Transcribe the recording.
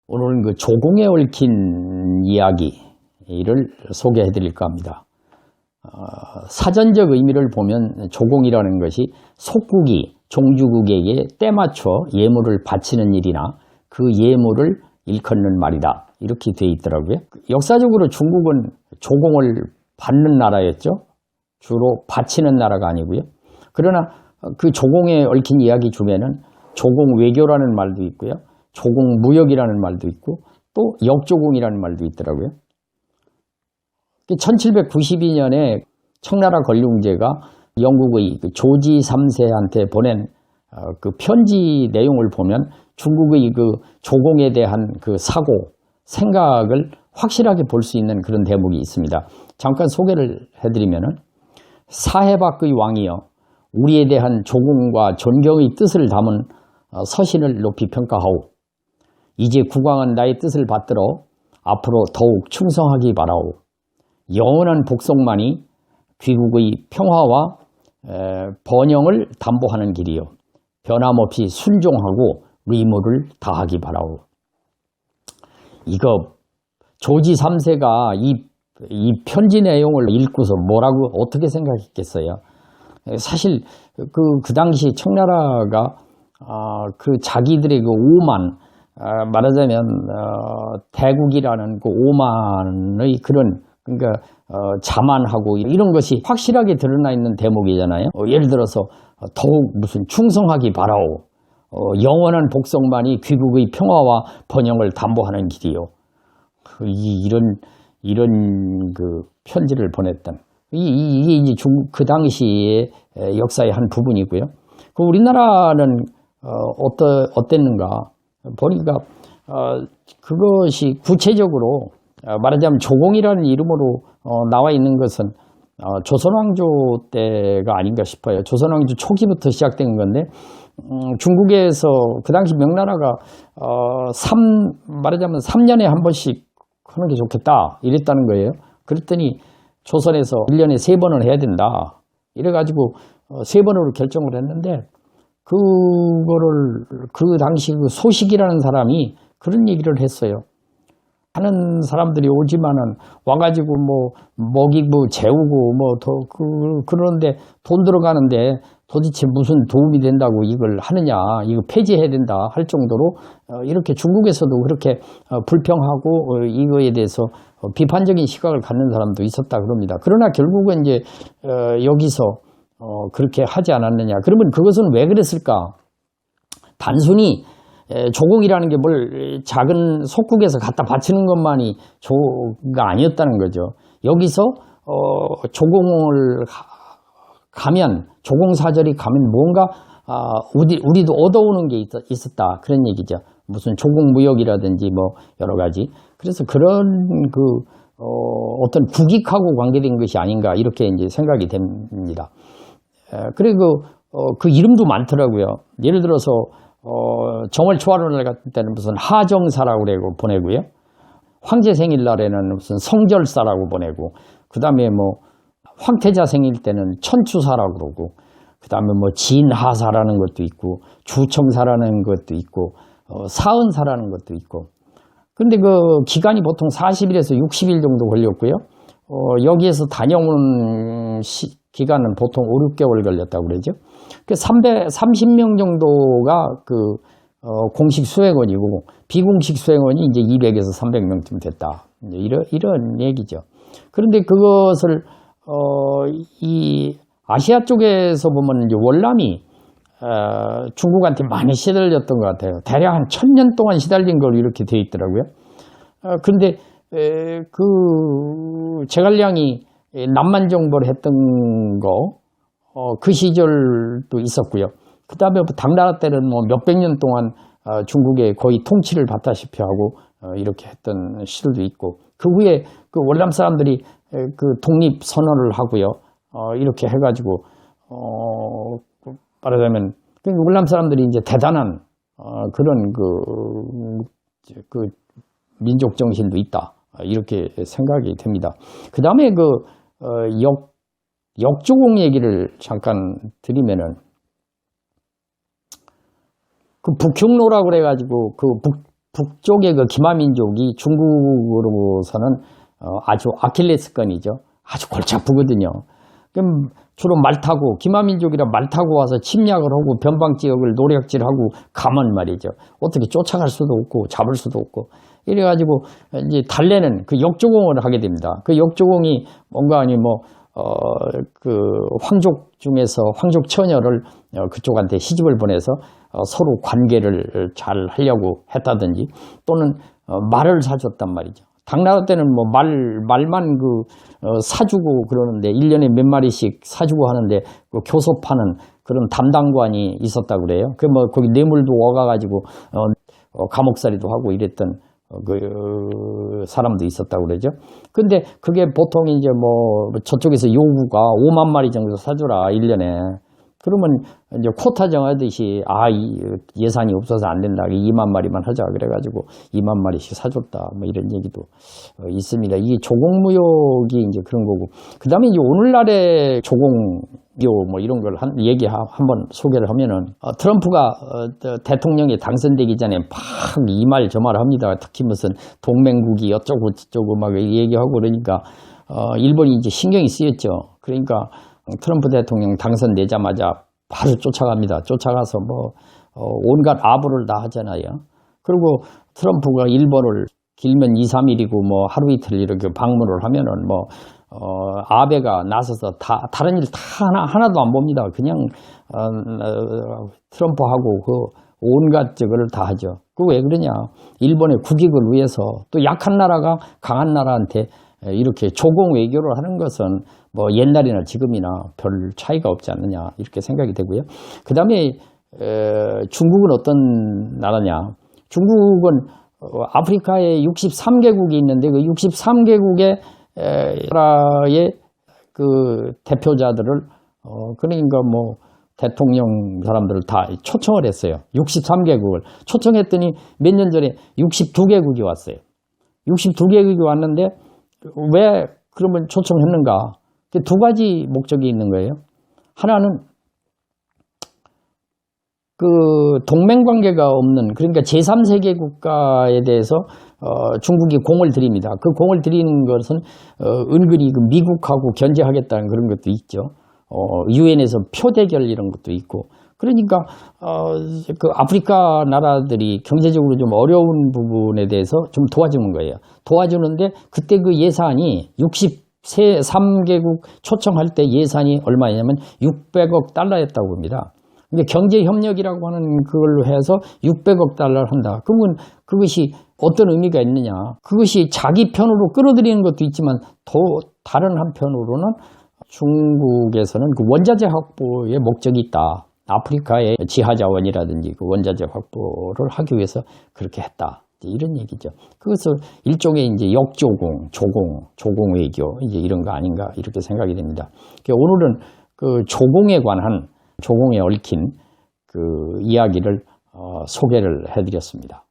오늘은 그 조공에 얽힌 이야기를 소개해 드릴까 합니다. 사전적 의미를 보면 조공이라는 것이 속국이 종주국에게 때맞춰 예물을 바치는 일이나 그 예물을 일컫는 말이다. 이렇게 되어 있더라고요. 역사적으로 중국은 조공을 받는 나라였죠. 주로 바치는 나라가 아니고요. 그러나 그 조공에 얽힌 이야기 중에는 조공 외교라는 말도 있고요. 조공 무역이라는 말도 있고 또 역조공이라는 말도 있더라고요. 1792년에 청나라 권룡제가 영국의 조지 3세한테 보낸 그 편지 내용을 보면 중국의 그 조공에 대한 그 사고, 생각을 확실하게 볼 수 있는 그런 대목이 있습니다. 잠깐 소개를 해드리면은 사해 밖의 왕이여 우리에 대한 조공과 존경의 뜻을 담은 서신을 높이 평가하오. 이제 국왕은 나의 뜻을 받들어 앞으로 더욱 충성하기 바라오. 영원한 복속만이 귀국의 평화와 번영을 담보하는 길이요. 변함없이 순종하고 의무를 다하기 바라오. 이거 조지 3세가 이 편지 내용을 읽고서 뭐라고 어떻게 생각했겠어요? 사실 그 당시 청나라가 그 자기들의 그 오만, 말하자면 대국이라는 그 오만의 그런 그러니까 자만하고 이런 것이 확실하게 드러나 있는 대목이잖아요. 예를 들어서 더욱 무슨 충성하기 바라오. 영원한 복속만이 귀국의 평화와 번영을 담보하는 길이요. 이런 그 편지를 보냈던 이게 이제 중국 그 당시의 역사의 한 부분이고요. 그 우리나라는 어땠는가 보니까 그것이 구체적으로 말하자면 조공이라는 이름으로 나와 있는 것은 조선왕조 때가 아닌가 싶어요. 조선왕조 초기부터 시작된 건데 중국에서 그 당시 명나라가 말하자면 3년에 한 번씩 하는 게 좋겠다 이랬다는 거예요. 그랬더니 조선에서 1년에 3번을 해야 된다 이래가지고 3번으로 결정을 했는데 그거를 그 당시 그 소식이라는 사람이 그런 얘기를 했어요. 하는 사람들이 오지만은 와가지고 뭐 먹이고 재우고 뭐 더 그런데 돈 들어가는데 도대체 무슨 도움이 된다고 이걸 하느냐, 이거 폐지해야 된다 할 정도로 이렇게 중국에서도 그렇게 불평하고 이거에 대해서 비판적인 시각을 갖는 사람도 있었다 그럽니다. 그러나 결국은 이제 여기서 그렇게 하지 않았느냐. 그러면 그것은 왜 그랬을까? 단순히 조공이라는 게 뭘 작은 속국에서 갖다 바치는 것만이 조가 아니었다는 거죠. 여기서 조공을 가면 조공사절이 가면 뭔가 우리도 얻어오는 게 있었다 그런 얘기죠. 무슨 조공무역이라든지 뭐 여러 가지. 그래서 그런 어떤 국익하고 관계된 것이 아닌가 이렇게 이제 생각이 됩니다. 그리고 그 이름도 많더라고요. 예를 들어서 정월 초하루날 같은 때는 무슨 하정사라고 보내고요. 황제 생일날에는 무슨 성절사라고 보내고, 그 다음에 뭐 황태자 생일 때는 천추사라고 그러고, 그 다음에 뭐 진하사라는 것도 있고, 주청사라는 것도 있고, 사은사라는 것도 있고. 근데 그 기간이 보통 40일에서 60일 정도 걸렸고요. 여기에서 다녀오는 기간은 보통 5, 6개월 걸렸다고 그러죠. 그 330명 정도가 공식 수행원이고 비공식 수행원이 이제 200에서 300명쯤 됐다. 이런 얘기죠. 그런데 그것을 이 아시아 쪽에서 보면 이제 월남이 중국한테 많이 시달렸던 것 같아요. 대략 한 1000년 동안 시달린 걸로 이렇게 되어 있더라고요. 그런데 그 제갈량이 남만 정벌 했던 그 시절도 있었고요. 그 다음에 당나라 때는 뭐 몇백 년 동안 중국에 거의 통치를 받다시피 하고 이렇게 했던 시절도 있고, 그 후에 그 월남 사람들이 그 독립 선언을 하고요. 이렇게 해가지고 말하자면 월남 사람들이 이제 대단한 그런 그 민족 정신도 있다 이렇게 생각이 됩니다. 그 다음에 역조공 얘기를 잠깐 드리면은 그 북흉로라고 그래가지고 그 북쪽의 그 기마민족이 중국으로서는 아주 아킬레스건이죠. 아주 골치 아프거든요. 그럼 주로 말 타고, 기마민족이라 말 타고 와서 침략을 하고 변방 지역을 노략질하고 가면 말이죠. 어떻게 쫓아갈 수도 없고 잡을 수도 없고. 이래가지고 이제 달래는 그 역조공을 하게 됩니다. 그 역조공이 뭔가 아니 그 황족 중에서 황족 처녀를 그쪽한테 시집을 보내서 서로 관계를 잘 하려고 했다든지, 또는 말을 사줬단 말이죠. 당나라 때는 뭐 말만 사주고 그러는데, 1년에 몇 마리씩 사주고 하는데, 그 교섭하는 그런 담당관이 있었다고 그래요. 그 뭐 거기 뇌물도 와가지고 감옥살이도 하고 이랬던 그 사람도 있었다고 그러죠. 근데 그게 보통 이제 뭐 저쪽에서 요구가 5만 마리 정도 사주라 1년에. 그러면 이제 코타 정하듯이 예산이 없어서 안 된다. 2만 마리만 하자. 그래가지고 2만 마리씩 사줬다. 뭐 이런 얘기도 있습니다. 이게 조공무역이 이제 그런 거고. 그 다음에 이제 오늘날의 조공묘 뭐 이런 걸 한번 소개를 하면은, 트럼프가 대통령이 당선되기 전에 막 이 말 저 말 합니다. 특히 무슨 동맹국이 어쩌고 저쩌고 막 얘기하고 그러니까, 일본이 이제 신경이 쓰였죠. 그러니까 트럼프 대통령 당선되자마자 바로 쫓아갑니다. 쫓아가서 온갖 아부를 다 하잖아요. 그리고 트럼프가 일본을 길면 2, 3일이고 뭐 하루 이틀 이렇게 방문을 하면은 아베가 나서서 다른 일 하나도 안 봅니다. 그냥 트럼프하고 온갖 저거를 다 하죠. 그거 왜 그러냐? 일본의 국익을 위해서, 또 약한 나라가 강한 나라한테 이렇게 조공 외교를 하는 것은 뭐 옛날이나 지금이나 별 차이가 없지 않느냐, 이렇게 생각이 되고요. 그 다음에 중국은 어떤 나라냐? 중국은 아프리카에 63개국이 있는데, 그 63개국의 나라의 그 대표자들을 그러니까 뭐 대통령 사람들을 다 초청을 했어요. 63개국을 초청했더니 몇 년 전에 62개국이 왔어요. 62개국이 왔는데 왜 그러면 초청했는가? 두 가지 목적이 있는 거예요. 하나는 그 동맹관계가 없는, 그러니까 제3세계 국가에 대해서 중국이 공을 들입니다. 그 공을 들이는 것은 은근히 그 미국하고 견제하겠다는 그런 것도 있죠. 유엔에서 표대결 이런 것도 있고. 그러니까 그 아프리카 나라들이 경제적으로 좀 어려운 부분에 대해서 좀 도와주는 거예요. 도와주는데 그때 그 예산이 63개국 초청할 때 예산이 얼마냐면 600억 달러였다고 봅니다. 그러니까 경제협력이라고 하는 그걸로 해서 600억 달러를 한다. 그러면 그것이 어떤 의미가 있느냐. 그것이 자기 편으로 끌어들이는 것도 있지만, 또 다른 한편으로는 중국에서는 그 원자재 확보의 목적이 있다. 아프리카의 지하자원이라든지 그 원자재 확보를 하기 위해서 그렇게 했다. 이런 얘기죠. 그것을 일종의 이제 역조공, 조공 외교, 이제 이런 거 아닌가, 이렇게 생각이 됩니다. 오늘은 그 조공에 관한, 조공에 얽힌 그 이야기를 소개를 해드렸습니다.